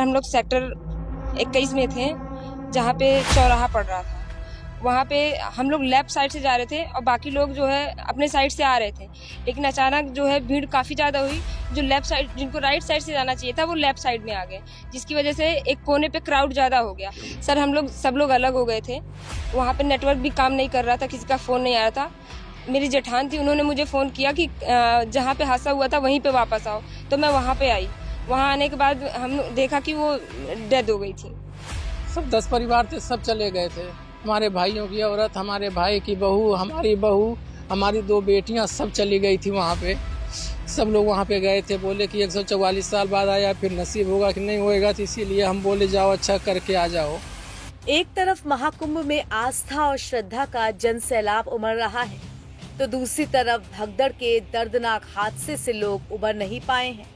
हम लोग सेक्टर 21 में थे, जहाँ पे चौराहा पड़ रहा था। वहाँ पे हम लोग लेफ्ट साइड से जा रहे थे और बाकी लोग जो है अपने साइड से आ रहे थे, लेकिन अचानक जो है भीड़ काफ़ी ज़्यादा हुई। जो लेफ्ट साइड, जिनको राइट साइड से जाना चाहिए था, वो लेफ्ट साइड में आ गए, जिसकी वजह से एक कोने पे क्राउड ज़्यादा हो गया। सर, हम लोग सब लोग अलग हो गए थे। वहाँ पे नेटवर्क भी काम नहीं कर रहा था, किसी का फ़ोन नहीं आ रहा था। मेरी जेठान थी, उन्होंने मुझे फ़ोन किया कि जहाँ पे हादसा हुआ था वहीं पे वापस आओ, तो मैं वहाँ पे आई। वहाँ आने के बाद हम देखा कि वो डेथ हो गई थी। सब 10 परिवार थे, सब चले गए थे। हमारे भाइयों की औरत, हमारे भाई की बहू, हमारी बहू, हमारी 2 बेटियां सब चली गई थी वहाँ पे। सब लोग वहाँ पे गए थे, बोले कि 144 साल बाद आया, फिर नसीब होगा कि नहीं होएगा, तो इसीलिए हम बोले जाओ अच्छा करके आ जाओ। एक तरफ महाकुंभ में आस्था और श्रद्धा का जन सैलाब उमड़ रहा है, तो दूसरी तरफ भगदड़ के दर्दनाक हादसे से लोग उबर नहीं पाए हैं।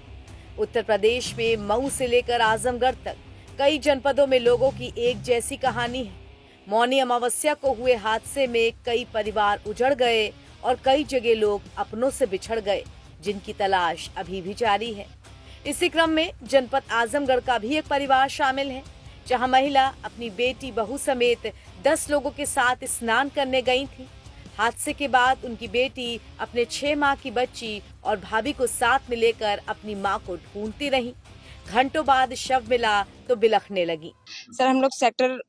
उत्तर प्रदेश में मऊ से लेकर आजमगढ़ तक कई जनपदों में लोगों की एक जैसी कहानी है। मौनी अमावस्या को हुए हादसे में कई परिवार उजड़ गए और कई जगह लोग अपनों से बिछड़ गए, जिनकी तलाश अभी भी जारी है। इसी क्रम में जनपद आजमगढ़ का भी एक परिवार शामिल है, जहां महिला अपनी बेटी बहू समेत 10 लोगों के साथ स्नान करने गई थी। हादसे के बाद उनकी बेटी अपने 6 माह की बच्ची और भाभी को साथ में लेकर अपनी मां को ढूंढती रही। घंटों बाद शव मिला तो बिलखने लगी। सर, हम लोग सेक्टर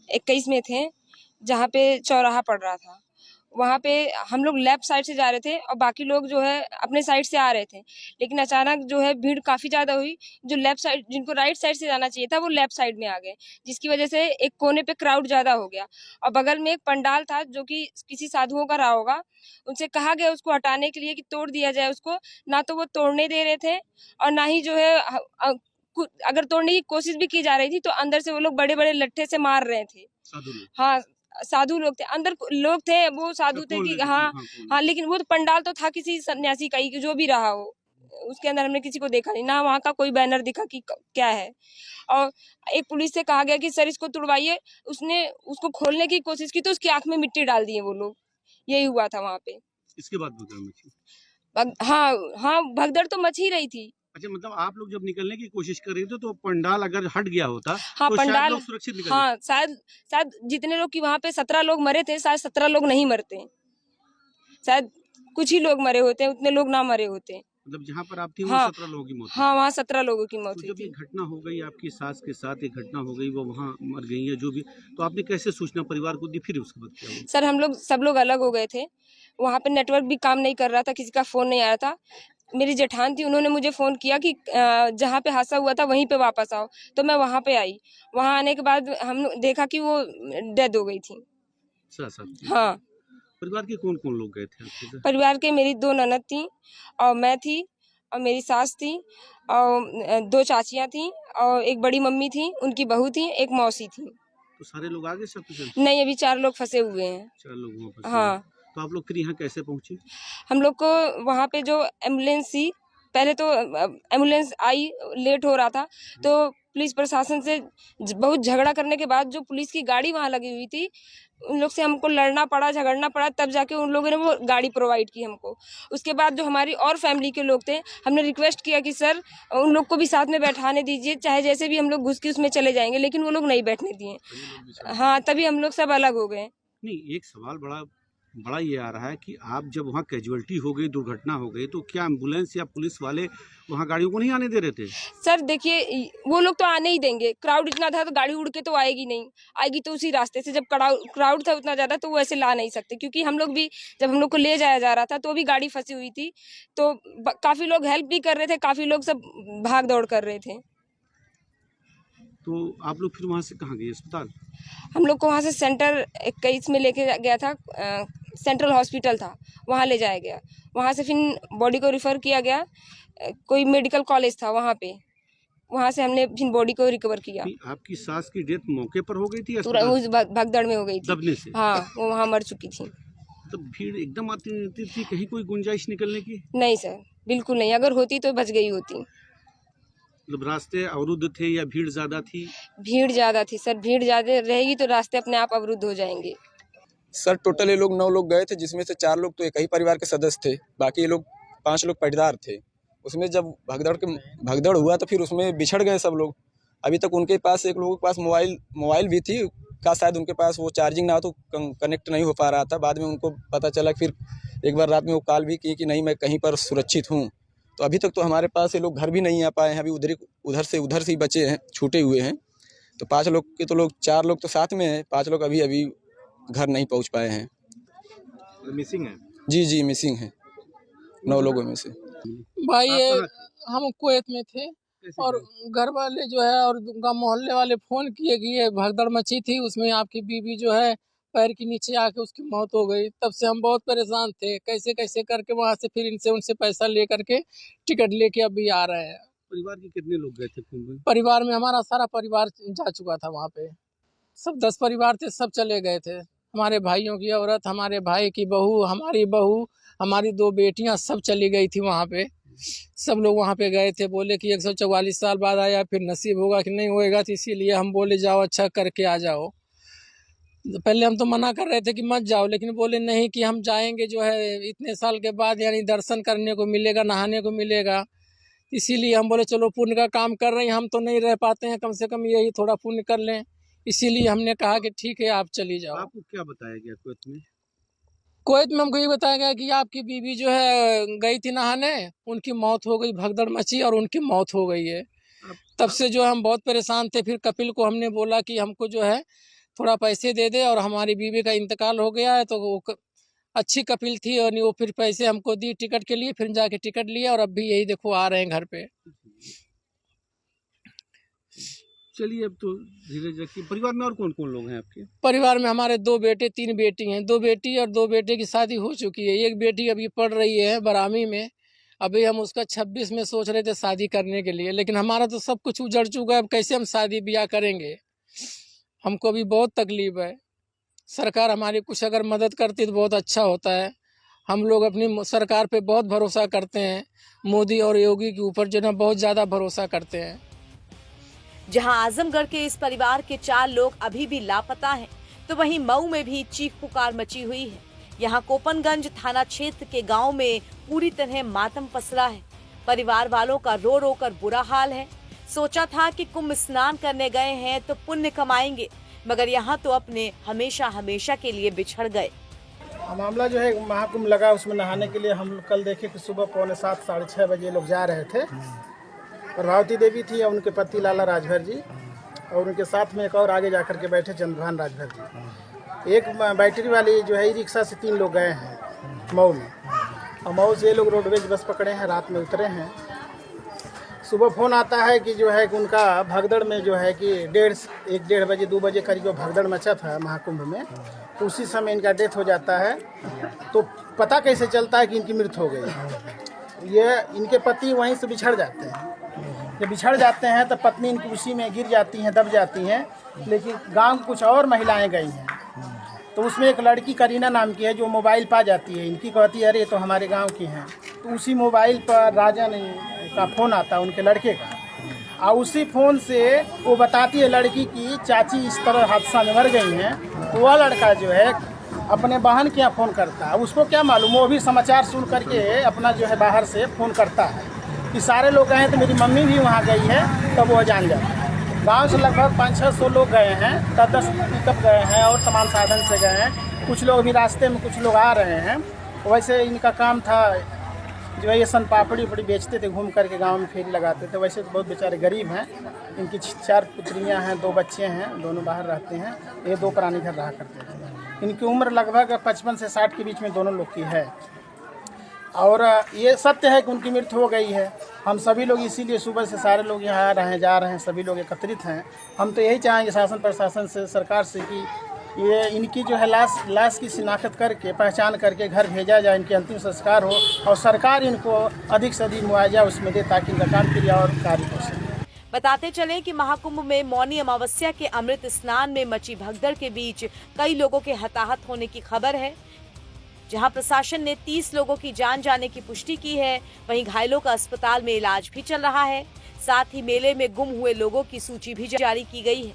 21 में थे, जहाँ पे चौराहा पड़ रहा था। वहाँ पे हम लोग लेफ्ट साइड से जा रहे थे और बाकी लोग जो है अपने साइड से आ रहे थे, लेकिन अचानक जो है भीड़ काफ़ी ज़्यादा हुई। जो लेफ्ट साइड, जिनको राइट साइड से जाना चाहिए था, वो लेफ्ट साइड में आ गए, जिसकी वजह से एक कोने पे क्राउड ज़्यादा हो गया। और बगल में एक पंडाल था, जो कि किसी साधुओं का रहा होगा। उनसे कहा गया उसको हटाने के लिए कि तोड़ दिया जाए उसको, ना तो वो तोड़ने दे रहे थे और ना ही जो है अगर तोड़ने की कोशिश भी की जा रही थी तो अंदर से वो लोग बड़े बड़े लट्ठे से मार रहे थे। हाँ, साधु लोग थे, अंदर लोग थे, वो साधु थे कि हाँ हाँ, लेकिन वो तो पंडाल तो था किसी सन्यासी का ही, जो भी रहा हो। उसके अंदर हमने किसी को देखा नहीं, ना वहाँ का कोई बैनर दिखा कि क्या है। और एक पुलिस से कहा गया कि सर इसको तुड़वाइए। उसने उसको खोलने की कोशिश की तो उसकी आंख में मिट्टी डाल दिए वो लोग। यही हुआ था वहाँ पे। इसके बाद भगदड़ मची। हाँ हाँ, भगदड़ तो मच ही रही थी। अच्छा, मतलब आप लोग जब निकलने की कोशिश कर रहे थे तो पंडाल अगर हट गया होता हाँ, तो पंडाल, शायद लोग सुरक्षित निकल हाँ, शायद जितने लोग की वहाँ पे 17 लोग मरे थे, शायद 17 लोग नहीं मरते। शायद कुछ ही लोग मरे होते हैं, उतने लोग ना मरे होते। मतलब जहाँ पर आप थी हाँ, 17 लोगों की मौत हुई। हाँ, वहाँ 17 लोगों की मौत तो हुई जब ये थी। घटना हो गई, आपकी सास के साथ एक घटना हो गई, वो वहाँ मर गई है जो भी, तो आपने कैसे सूचना परिवार को दी, फिर उसके बाद क्या हुआ? सर, हम लोग सब लोग अलग हो गए थे। वहाँ पे नेटवर्क भी काम नहीं कर रहा था, किसी का फ़ोन नहीं आ रहा था। मेरी जेठान थी, उन्होंने मुझे फ़ोन किया कि जहाँ पे हादसा हुआ था वहीं पे वापस आओ, तो मैं वहाँ पे आई। वहाँ आने के बाद हम देखा कि वो डेथ हो गई थी। साथ हाँ, परिवार के कौन कौन लोग गए थे आपके साथ? परिवार के मेरी 2 ननद थी और मैं थी और मेरी सास थी और 2 चाचियाँ थीं और एक बड़ी मम्मी थी, उनकी बहू थी, एक मौसी थी। तो सारे लोग आगे सब कुछ? नहीं, अभी 4 लोग फंसे हुए हैं। 4 लोग वहाँ फंसे हुए। हाँ, तो आप लोग फिर यहाँ कैसे पहुँचे? हम लोग को वहाँ पे जो एम्बुलेंस थी, पहले तो एम्बुलेंस आई, लेट हो रहा था, तो पुलिस प्रशासन से बहुत झगड़ा करने के बाद जो पुलिस की गाड़ी वहाँ लगी हुई थी, उन लोग से हमको लड़ना पड़ा, झगड़ना पड़ा, तब जाके उन लोगों ने वो गाड़ी प्रोवाइड की हमको। उसके बाद जो हमारी और फैमिली के लोग थे, हमने रिक्वेस्ट किया कि सर उन लोग को भी साथ में बैठाने दीजिए, चाहे जैसे भी हम लोग घुस के उसमें चले जाएंगे, लेकिन वो लोग नहीं बैठने दिए। हाँ, तभी हम लोग सब अलग हो गए। नहीं, एक सवाल बड़ा बड़ा ये आ रहा है कि आप जब वहाँ कैजुअल्टी हो गई, दुर्घटना हो गई, तो क्या एम्बुलेंस या पुलिस वाले वहाँ गाड़ियों को नहीं आने दे रहे थे? सर देखिए, वो लोग तो आने ही देंगे, क्राउड इतना था तो गाड़ी उड़ के तो आएगी नहीं, आएगी तो उसी रास्ते से। जब क्राउड था उतना ज़्यादा तो वो ऐसे ला नहीं सकते, क्योंकि हम लोग भी जब हम लोग को ले जाया जा रहा था तो भी गाड़ी फंसी हुई थी, तो काफ़ी लोग हेल्प भी कर रहे थे, काफ़ी लोग सब भाग दौड़ कर रहे थे। तो आप लोग फिर वहाँ से कहाँ गए, अस्पताल? हम लोग को वहाँ से सेंटर 21 में लेके गया था, सेंट्रल हॉस्पिटल था, वहाँ ले जाया गया। वहाँ से फिर बॉडी को रिफ़र किया गया, कोई मेडिकल कॉलेज था वहाँ पे, वहाँ से हमने फिर बॉडी को रिकवर किया। आपकी सास की डेथ मौके पर हो गई थी? तुरंत उस भगदड़ में हो गई थी, दबने से? हाँ, वो वहाँ मर चुकी थी। तो भीड़ एकदम आती रहती थी, कहीं कोई गुंजाइश निकलने की? नहीं सर, बिल्कुल नहीं, अगर होती तो बच गई होती। मतलब रास्ते अवरुद्ध थे या भीड़ ज्यादा थी? भीड़ ज़्यादा थी सर, भीड़ ज़्यादा रहेगी तो रास्ते अपने आप अवरुद्ध हो जाएंगे। सर टोटल ये लोग 9 लोग गए थे, जिसमें से 4 लोग तो एक ही परिवार के सदस्य थे, बाकी ये लोग 5 लोग पाटीदार थे। उसमें जब भगदड़ हुआ तो फिर उसमें बिछड़ गए सब लोग। अभी तक उनके पास एक लोगों के पास मोबाइल भी थी का, शायद उनके पास वो चार्जिंग ना हो तो कनेक्ट नहीं हो पा रहा था। बाद में उनको पता चला, फिर एक बार रात में वो कॉल भी की कि नहीं मैं कहीं पर सुरक्षित हूँ। तो अभी तक तो हमारे पास ये लोग घर भी नहीं आ पाए हैं, अभी उधर से ही बचे हैं, छूटे हुए हैं। तो 5 लोग के तो 4 लोग तो साथ में हैं, 5 लोग अभी घर नहीं पहुँच पाए हैं। मिसिंग है? जी मिसिंग है 9 लोगों में से। भाई आप ये कहाँ थे? हम कुवैत में थे कैसे और गए? घर वाले जो है और मोहल्ले वाले फोन किए कि ये भगदड़ मची थी, उसमें आपकी बीवी जो है पैर के नीचे आके उसकी मौत हो गई। तब से हम बहुत परेशान थे, कैसे कैसे करके वहां से फिर उनसे पैसा ले करके टिकट लेके अभी आ रहे हैं। परिवार के कितने लोग गए थे कुंभ में? परिवार में हमारा सारा परिवार जा चुका था वहाँ पे, सब 10 परिवार थे, सब चले गए थे। हमारे भाइयों की औरत, हमारे भाई की बहू, हमारी 2 बेटियां सब चली गई थी वहाँ पे। सब लोग वहाँ पे गए थे, बोले कि 144 साल बाद आया, फिर नसीब होगा कि नहीं होएगा, तो इसीलिए हम बोले जाओ अच्छा करके आ जाओ। पहले हम तो मना कर रहे थे कि मत जाओ, लेकिन बोले नहीं कि हम जाएंगे, जो है इतने साल के बाद यानी दर्शन करने को मिलेगा, नहाने को मिलेगा। इसीलिए हम बोले चलो पुण्य का काम कर रहे हैं, हम तो नहीं रह पाते हैं, कम से कम यही थोड़ा पुण्य कर लें। इसीलिए हमने कहा कि ठीक है आप चली जाओ। आपको क्या बताया गया कुवैत में? कुवैत में हमको ये बताया गया कि आपकी बीवी जो है गई थी नहाने, उनकी मौत हो गई, भगदड़ मची और उनकी मौत हो गई है। तब से जो हम बहुत परेशान थे। फिर कपिल को हमने बोला कि हमको जो है थोड़ा पैसे दे दे, और हमारी बीवी का इंतकाल हो गया है। तो वो अच्छी कपिल थी और वो फिर पैसे हमको दी टिकट के लिए, फिर जाके टिकट लिया और अब भी यही देखो आ रहे हैं घर पे। चलिए अब तो धीरे धीरे। परिवार में और कौन कौन लोग हैं आपके? परिवार में हमारे 2 बेटे 3 बेटी हैं। 2 बेटी और 2 बेटे की शादी हो चुकी है। एक बेटी अभी पढ़ रही है बरामी में। अभी हम उसका 26 में सोच रहे थे शादी करने के लिए, लेकिन हमारा तो सब कुछ उजड़ चुका है। अब कैसे हम शादी ब्याह करेंगे? हमको अभी बहुत तकलीफ है। सरकार हमारी कुछ अगर मदद करती तो बहुत अच्छा होता है। हम लोग अपनी सरकार पे बहुत भरोसा करते हैं, मोदी और योगी के ऊपर जो ना बहुत ज़्यादा भरोसा करते हैं। जहां आजमगढ़ के इस परिवार के 4 लोग अभी भी लापता हैं, तो वहीं मऊ में भी चीख पुकार मची हुई है। यहां कोपनगंज थाना क्षेत्र के गांव में पूरी तरह मातम पसरा है। परिवार वालों का रो रो कर बुरा हाल है। सोचा था कि कुंभ स्नान करने गए हैं तो पुण्य कमाएंगे, मगर यहाँ तो अपने हमेशा हमेशा के लिए बिछड़ गए। मामला जो है महाकुंभ लगा, उसमें नहाने के लिए हम कल देखे कि सुबह 5:45 साढ़े 6 बजे लोग जा रहे थे। प्रभावती देवी थी और उनके पति लाला राजभर जी, और उनके साथ में एक और आगे जाकर के बैठे चंद्रभान राजभर जी। एक बैटरी वाली जो है ई रिक्शा से 3 लोग गए हैं मऊ में, और मऊ से ये लोग रोडवेज बस पकड़े हैं, रात में उतरे हैं। सुबह फ़ोन आता है कि जो है कि उनका भगदड़ में जो है कि 1:30 बजे 2 बजे करीब जो भगदड़ मचा था महाकुंभ में, तो उसी समय इनका डेथ हो जाता है। तो पता कैसे चलता है कि इनकी मृत्यु हो गई? ये इनके पति वहीं से बिछड़ जाते हैं। जब बिछड़ जाते हैं तो पत्नी इनकी उसी में गिर जाती हैं, दब जाती हैं। लेकिन गांव की कुछ और महिलाएं गई हैं, तो उसमें एक लड़की करीना नाम की है जो मोबाइल पा जाती है इनकी, कहती है अरे तो हमारे गांव की हैं। तो उसी मोबाइल पर राजन का फ़ोन आता है उनके लड़के का, और उसी फ़ोन से वो बताती है लड़की की चाची इस तरह हादसा में मर गई हैं। तो वह लड़का जो है अपने बहन के यहाँ फ़ोन करता है। उसको क्या मालूम, वो भी समाचार सुन करके अपना जो है बाहर से फ़ोन करता है कि सारे लोग गए हैं, तो मेरी मम्मी भी वहाँ गई है। तब वो जान जाता है। गांव से लगभग 500-600 लोग गए हैं, 10 पिकअप गए हैं और तमाम साधन से गए हैं। कुछ लोग भी रास्ते में, कुछ लोग आ रहे हैं। वैसे इनका काम था जो है ये सन पापड़ी उपड़ी बेचते थे, घूम करके गांव में फेरी लगाते थे। वैसे तो बहुत बेचारे गरीब हैं। इनकी 4 पुत्रियां हैं, 2 बच्चे हैं, दोनों बाहर रहते हैं। ये 2 प्राणी घर रहा करते थे। इनकी उम्र लगभग 55 से 60 के बीच में दोनों लोग की है। और ये सत्य है कि उनकी मृत्यु हो गई है। हम सभी लोग इसीलिए सुबह से सारे लोग यहाँ आ रहे हैं, जा रहे हैं, सभी लोग एकत्रित हैं। हम तो यही चाहेंगे शासन प्रशासन से, सरकार से कि ये इनकी जो है लाश की शिनाख्त करके, पहचान करके घर भेजा जाए, इनके अंतिम संस्कार हो, और सरकार इनको अधिक से अधिक मुआवजा उसमें दे ताकि इनका काम क्रिया और कार्य हो सके। बताते चले कि महाकुंभ में मौनी अमावस्या के अमृत स्नान में मची भगदड़ के बीच कई लोगों के हताहत होने की खबर है। जहां प्रशासन ने 30 लोगों की जान जाने की पुष्टि की है, वहीं घायलों का अस्पताल में इलाज भी चल रहा है। साथ ही मेले में गुम हुए लोगों की सूची भी जारी की गई है।